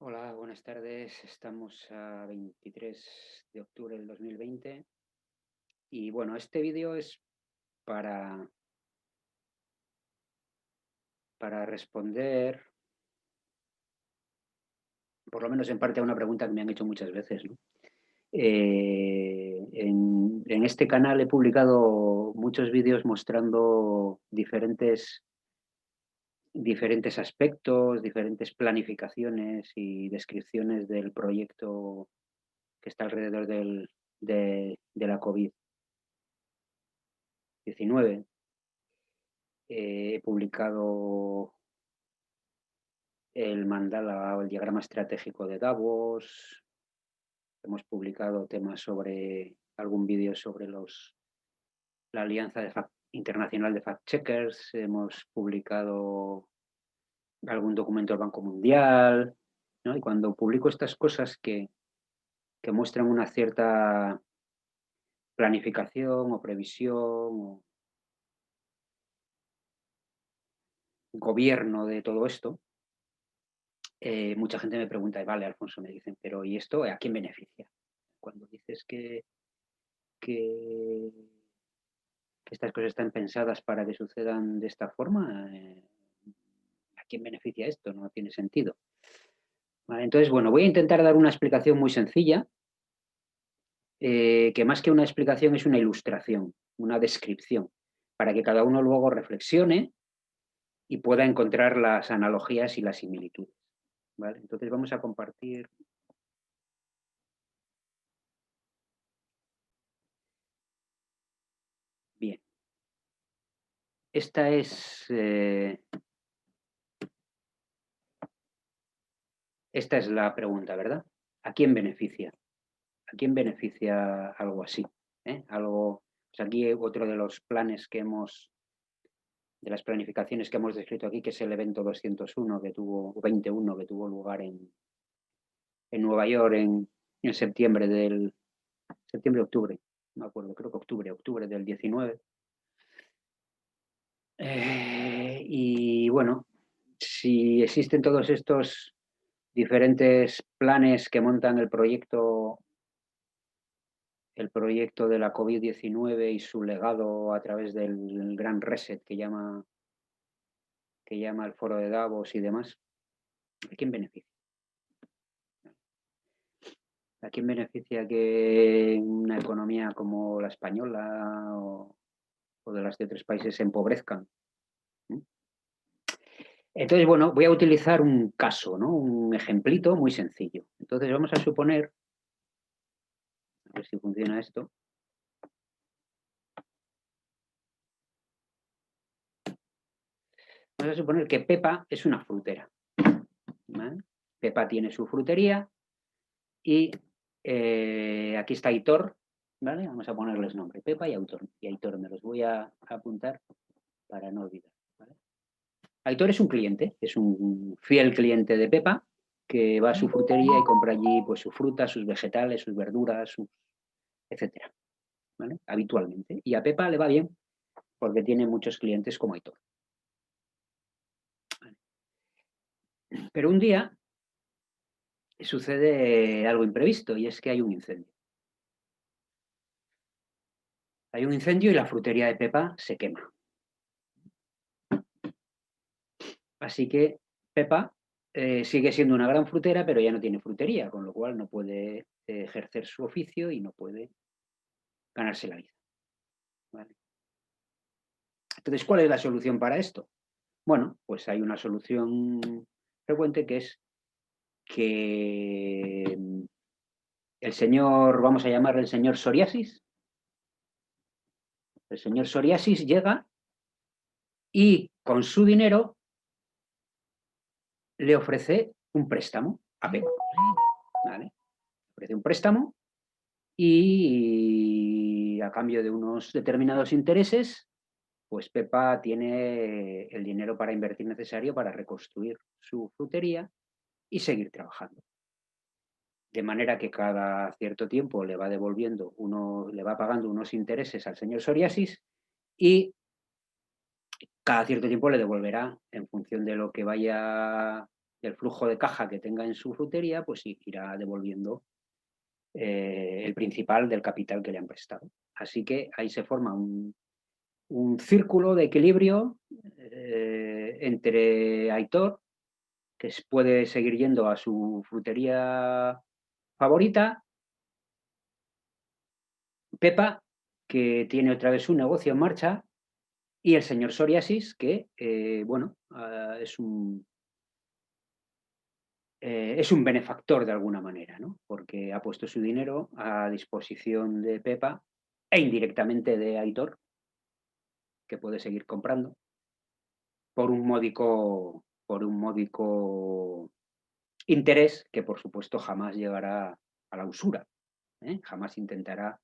Hola, buenas tardes. Estamos a 23 de octubre del 2020 y bueno, este vídeo es para, para responder, por lo menos en parte, a una pregunta que me han hecho muchas veces, ¿no? En este canal he publicado muchos vídeos mostrando diferentes aspectos, diferentes planificaciones y descripciones del proyecto que está alrededor de la COVID-19. He publicado el mandala o el diagrama estratégico de Davos. Hemos publicado temas sobre algún vídeo sobre la Alianza Internacional de Fact Checkers. Hemos publicado algún documento del Banco Mundial, ¿no? Y cuando publico estas cosas que muestran una cierta planificación o previsión o gobierno de todo esto, mucha gente me pregunta, vale, Alfonso, me dicen, pero ¿y esto a quién beneficia? Cuando dices que estas cosas están pensadas para que sucedan de esta forma, ¿a quién beneficia esto? No tiene sentido. Vale, entonces, bueno, voy a intentar dar una explicación muy sencilla, que más que una explicación es una ilustración, una descripción, para que cada uno luego reflexione y pueda encontrar las analogías y las similitudes. ¿Vale? Entonces vamos a compartir. Bien. Esta es la pregunta, ¿verdad? ¿A quién beneficia? ¿A quién beneficia algo así? Algo, pues aquí otro de los planes de las planificaciones que hemos descrito aquí, que es el evento 201 o 21 que tuvo lugar en Nueva York en septiembre-octubre, no me acuerdo, creo que octubre del 19. Y bueno, si existen todos estos diferentes planes que montan el proyecto de la COVID-19 y su legado a través del gran reset que llama el foro de Davos y demás, ¿a quién beneficia? ¿A quién beneficia que una economía como la española o de las de otros países se empobrezcan? Entonces, bueno, voy a utilizar un caso, ¿no? Un ejemplito muy sencillo. Entonces vamos a suponer, a ver si funciona esto. Vamos a suponer que Pepa es una frutera, ¿vale? Pepa tiene su frutería y aquí está Aitor, ¿vale? Vamos a ponerles nombre, Pepa y Aitor me los voy a apuntar para no olvidar, ¿vale? Aitor es un cliente, es un fiel cliente de Pepa que va a su frutería y compra allí pues sus frutas, sus vegetales, sus verduras, etcétera, ¿vale? Habitualmente. Y a Pepa le va bien porque tiene muchos clientes como Aitor. ¿Vale? Pero un día sucede algo imprevisto y es que hay un incendio. Hay un incendio y la frutería de Pepa se quema. Así que Pepa sigue siendo una gran frutera, pero ya no tiene frutería, con lo cual no puede ejercer su oficio y no puede ganarse la vida. ¿Vale? Entonces, ¿cuál es la solución para esto? Bueno, pues hay una solución frecuente que es que el señor, vamos a llamarle el señor Psoriasis llega y con su dinero le ofrece un préstamo a Pepa. ¿Vale? Ofrece un préstamo y a cambio de unos determinados intereses, pues Pepa tiene el dinero para invertir necesario para reconstruir su frutería y seguir trabajando. De manera que cada cierto tiempo le va pagando unos intereses al señor Psoriasis y cada cierto tiempo le devolverá en función de lo que vaya del flujo de caja que tenga en su frutería, pues irá devolviendo el principal del capital que le han prestado. Así que ahí se forma un círculo de equilibrio entre Aitor, que puede seguir yendo a su frutería favorita, Pepa, que tiene otra vez un negocio en marcha, y el señor Psoriasis, que, bueno, es un benefactor de alguna manera, ¿no? Porque ha puesto su dinero a disposición de Pepa e indirectamente de Aitor, que puede seguir comprando por un módico interés que, por supuesto, jamás llegará a la usura, ¿eh? Jamás intentará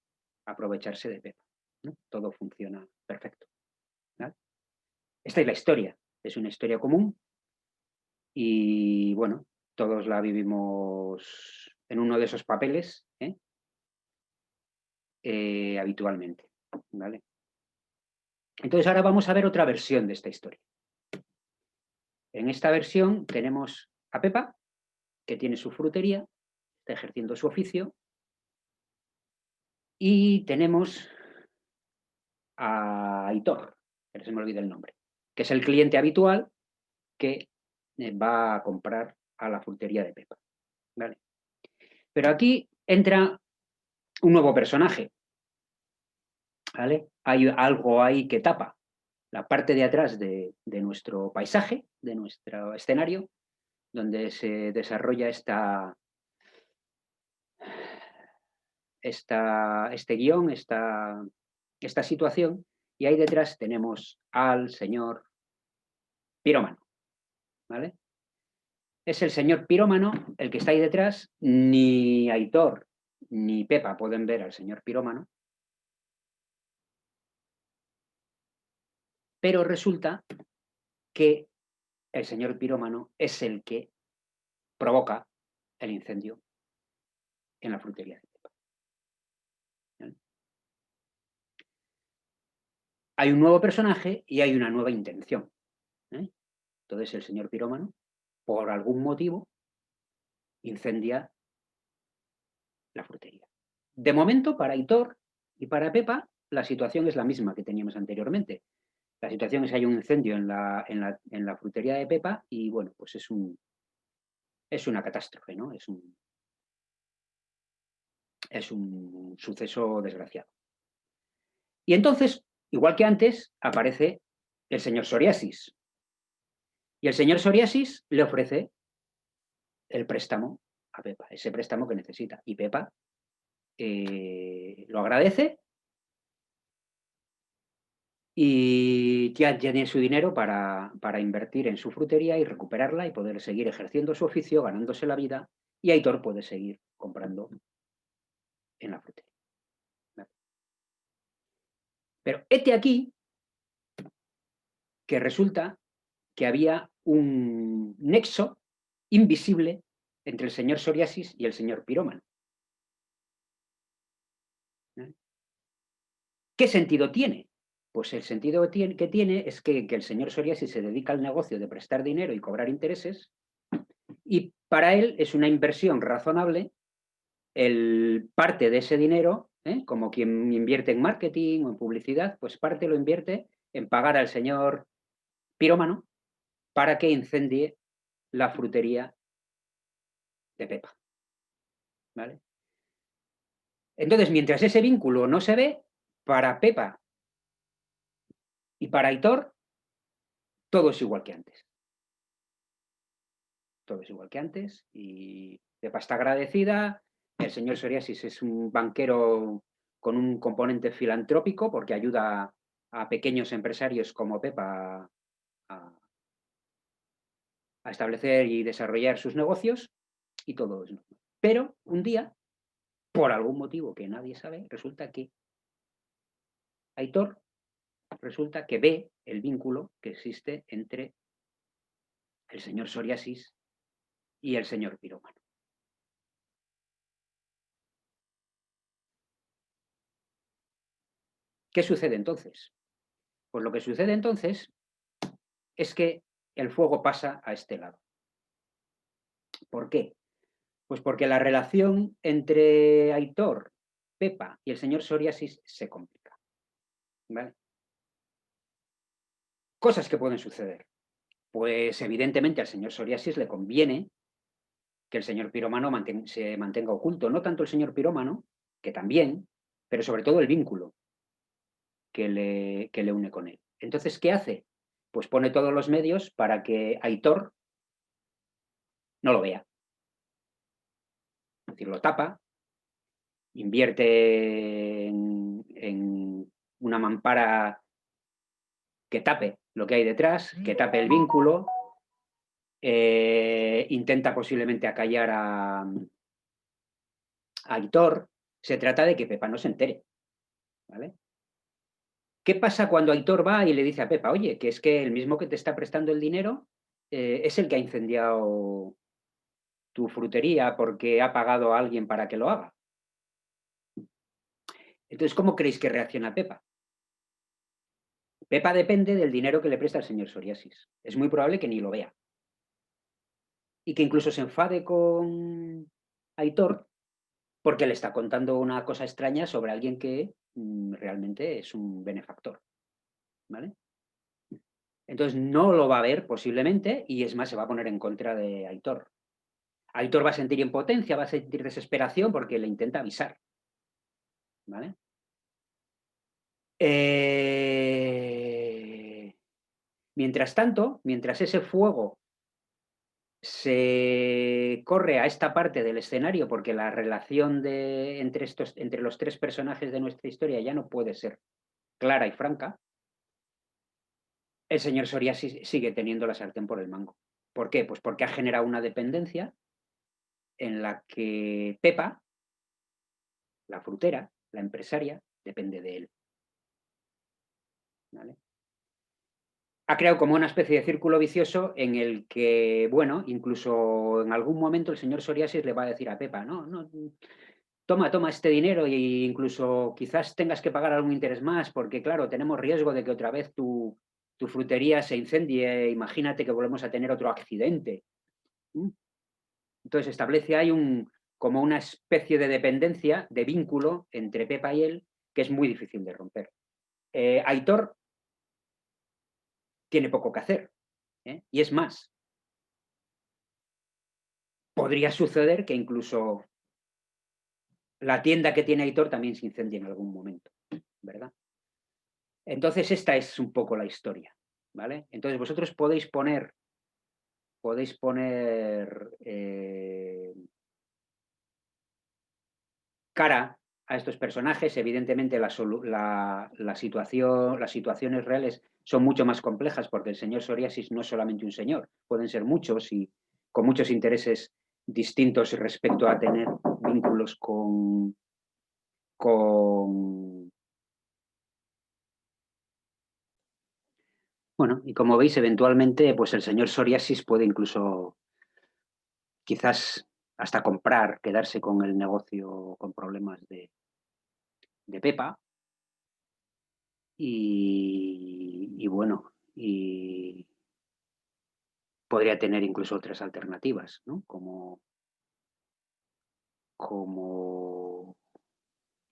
aprovecharse de Pepa, ¿no? Todo funciona perfecto, ¿vale? Esta es la historia, es una historia común y, bueno, todos la vivimos en uno de esos papeles, habitualmente, ¿vale? Entonces ahora vamos a ver otra versión de esta historia. En esta versión tenemos a Pepa, que tiene su frutería, está ejerciendo su oficio, y tenemos a Aitor, que se me olvida el nombre, que es el cliente habitual que va a comprar a la frutería de Pepa, ¿vale? Pero aquí entra un nuevo personaje, ¿vale? Hay algo ahí que tapa la parte de atrás de nuestro paisaje, de nuestro escenario, donde se desarrolla este guión, esta situación, y ahí detrás tenemos al señor pirómano, ¿vale? Es el señor pirómano el que está ahí detrás. Ni Aitor ni Pepa pueden ver al señor pirómano, pero resulta que el señor pirómano es el que provoca el incendio en la frutería de Pepa, ¿vale? Hay un nuevo personaje y hay una nueva intención, ¿eh? Entonces el señor pirómano, por algún motivo, incendia la frutería. De momento, para Aitor y para Pepa, la situación es la misma que teníamos anteriormente. La situación es que hay un incendio en la frutería de Pepa y, bueno, pues es una catástrofe, ¿no? Es un suceso desgraciado. Y entonces, igual que antes, aparece el señor Psoriasis. Y el señor Psoriasis le ofrece el préstamo a Pepa, ese préstamo que necesita. Y Pepa lo agradece y ya tiene su dinero para invertir en su frutería y recuperarla y poder seguir ejerciendo su oficio, ganándose la vida, y Aitor puede seguir comprando en la frutería, ¿vale? Pero hete aquí que resulta que había un nexo invisible entre el señor Psoriasis y el señor pirómano, ¿eh? ¿Qué sentido tiene? Pues el sentido que tiene es que el señor Psoriasis se dedica al negocio de prestar dinero y cobrar intereses, y para él es una inversión razonable el parte de ese dinero, como quien invierte en marketing o en publicidad, pues parte lo invierte en pagar al señor pirómano para que incendie la frutería de Pepa, ¿vale? Entonces, mientras ese vínculo no se ve, para Pepa y para Aitor, todo es igual que antes. Todo es igual que antes y Pepa está agradecida. El señor Psoriasis es un banquero con un componente filantrópico porque ayuda a pequeños empresarios como Pepa a establecer y desarrollar sus negocios, y todo es normal. Pero un día, por algún motivo que nadie sabe, resulta que Aitor ve el vínculo que existe entre el señor Psoriasis y el señor pirómano. ¿Qué sucede entonces? Pues lo que sucede entonces es que el fuego pasa a este lado. ¿Por qué? Pues porque la relación entre Aitor, Pepa y el señor Psoriasis se complica. ¿Vale? Cosas que pueden suceder. Pues evidentemente al señor Psoriasis le conviene que el señor pirómano se mantenga oculto. No tanto el señor pirómano, que también, pero sobre todo el vínculo que le une con él. Entonces, ¿qué hace? Pues pone todos los medios para que Aitor no lo vea. Es decir, lo tapa, invierte en una mampara que tape lo que hay detrás, que tape el vínculo, intenta posiblemente acallar a Aitor. Se trata de que Pepa no se entere. ¿Vale? ¿Qué pasa cuando Aitor va y le dice a Pepa, oye, que es que el mismo que te está prestando el dinero es el que ha incendiado tu frutería porque ha pagado a alguien para que lo haga? Entonces, ¿cómo creéis que reacciona Pepa? Pepa depende del dinero que le presta el señor Psoriasis. Es muy probable que ni lo vea. Y que incluso se enfade con Aitor porque le está contando una cosa extraña sobre alguien que realmente es un benefactor. ¿Vale? Entonces no lo va a ver posiblemente y es más, se va a poner en contra de Aitor. Aitor va a sentir impotencia, va a sentir desesperación porque le intenta avisar. ¿Vale? Mientras tanto, mientras ese fuego se corre a esta parte del escenario, porque la relación entre los tres personajes de nuestra historia ya no puede ser clara y franca, el señor Soria sigue teniendo la sartén por el mango. ¿Por qué? Pues porque ha generado una dependencia en la que Pepa, la frutera, la empresaria, depende de él. ¿Vale? Ha creado como una especie de círculo vicioso en el que, bueno, incluso en algún momento el señor Psoriasis le va a decir a Pepa, no, no, toma este dinero e incluso quizás tengas que pagar algún interés más porque, claro, tenemos riesgo de que otra vez tu frutería se incendie, imagínate que volvemos a tener otro accidente. Entonces establece ahí como una especie de dependencia, de vínculo entre Pepa y él, que es muy difícil de romper. Aitor tiene poco que hacer, y es más, podría suceder que incluso la tienda que tiene Aitor también se incendie en algún momento, ¿verdad? Entonces esta es un poco la historia, ¿vale? Entonces vosotros podéis poner cara a estos personajes. Evidentemente las situaciones reales son mucho más complejas porque el señor Psoriasis no es solamente un señor, pueden ser muchos y con muchos intereses distintos respecto a tener vínculos con... Bueno, y como veis, eventualmente, pues el señor Psoriasis puede incluso quizás hasta comprar, quedarse con el negocio con problemas de Pepa. Y bueno, y podría tener incluso otras alternativas, ¿no? Como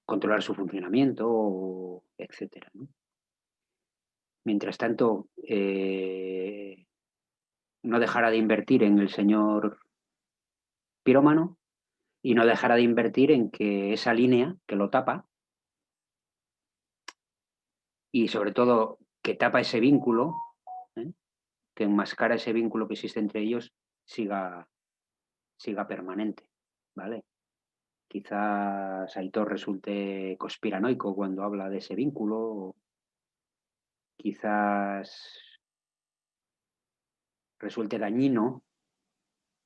controlar su funcionamiento, etcétera, ¿no? Mientras tanto, no dejará de invertir en el señor pirómano y no dejará de invertir en que esa línea que lo tapa y sobre todo que tapa ese vínculo, ¿eh? Que enmascara ese vínculo que existe entre ellos, siga permanente, ¿vale? Quizás Aitor resulte conspiranoico cuando habla de ese vínculo, quizás resulte dañino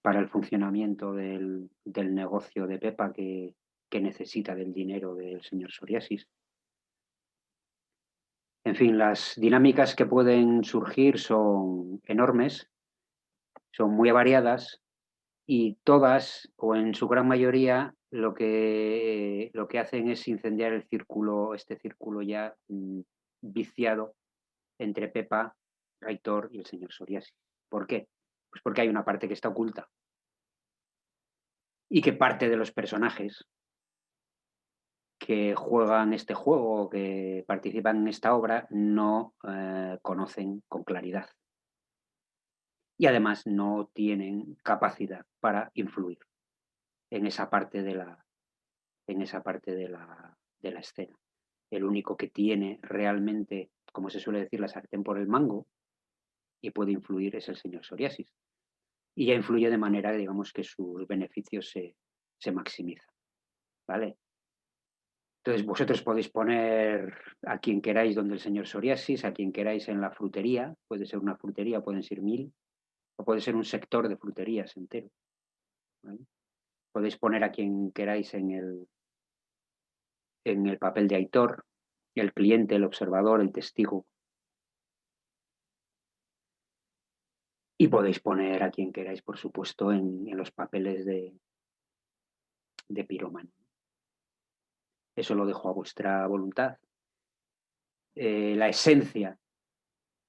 para el funcionamiento del negocio de Pepa que necesita del dinero del señor Psoriasis. En fin, las dinámicas que pueden surgir son enormes, son muy variadas y todas, o en su gran mayoría, lo que hacen es incendiar este círculo ya viciado entre Pepa, Aitor y el señor Psoriasis. ¿Por qué? Pues porque hay una parte que está oculta. y que parte de los personajes que juegan este juego, que participan en esta obra, no conocen con claridad. Y además no tienen capacidad para influir en esa parte de la escena. El único que tiene realmente, como se suele decir, la sartén por el mango y puede influir es el señor Psoriasis. Y ya influye de manera, digamos, que sus beneficios se maximizan, ¿vale? Entonces, vosotros podéis poner a quien queráis donde el señor Psoriasis, a quien queráis en la frutería, puede ser una frutería, pueden ser 1000, o puede ser un sector de fruterías entero, ¿vale? Podéis poner a quien queráis en el papel de Aitor, el cliente, el observador, el testigo, y podéis poner a quien queráis, por supuesto, en los papeles de pirómano. Eso lo dejo a vuestra voluntad. La esencia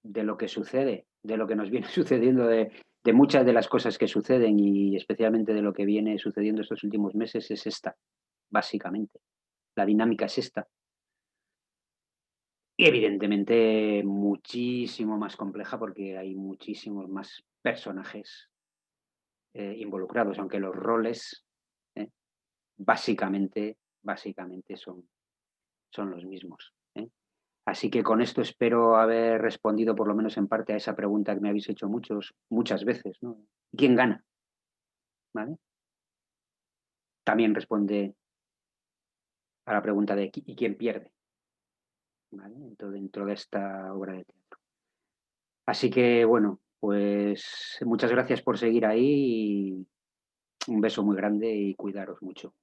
de lo que sucede, de lo que nos viene sucediendo, de muchas de las cosas que suceden y especialmente de lo que viene sucediendo estos últimos meses es esta, básicamente. La dinámica es esta. Y evidentemente muchísimo más compleja porque hay muchísimos más personajes involucrados, aunque los roles eh, básicamente son los mismos. Así que con esto espero haber respondido por lo menos en parte a esa pregunta que me habéis hecho muchas veces, ¿no? ¿Quién gana? ¿Vale? También responde a la pregunta de ¿y quién pierde? ¿Vale? Dentro de esta obra de teatro. Así que bueno, pues muchas gracias por seguir ahí y un beso muy grande y cuidaros mucho.